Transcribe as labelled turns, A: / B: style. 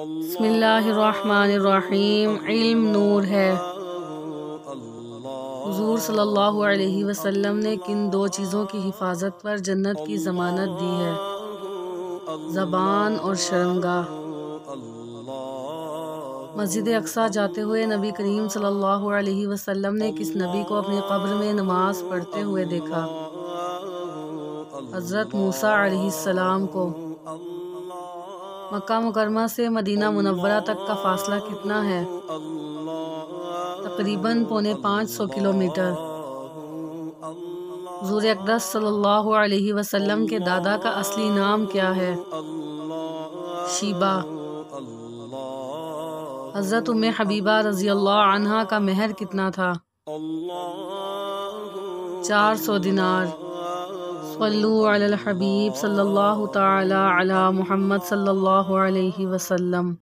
A: بسم اللہ الرحمن الرحیم۔ علم نور ہے۔ حضور صلی اللہ علیہ وسلم نے کن دو چیزوں کی حفاظت پر جنت کی ضمانت دی ہے؟ زبان اور شرمگاہ۔ مسجد اقصیٰ جاتے ہوئے نبی کریم صلی اللہ علیہ وسلم نے کس نبی کو اپنی قبر میں نماز پڑھتے ہوئے دیکھا؟ حضرت موسیٰ علیہ السلام کو۔ مکہ مکرمہ سے مدینہ منورہ تک کا فاصلہ کتنا ہے؟ تقریباً 550 کلومیٹر۔ حضور اقدس صلی اللہ علیہ وسلم کے دادا کا اصلی نام کیا ہے؟ شیبہ۔ حضرت ام حبیبہ رضی اللہ عنہا کا مہر کتنا تھا؟ 400 دینار۔ صلو علی الحبیب صلی اللہ تعالی علی محمد صلی اللہ علیہ وسلم۔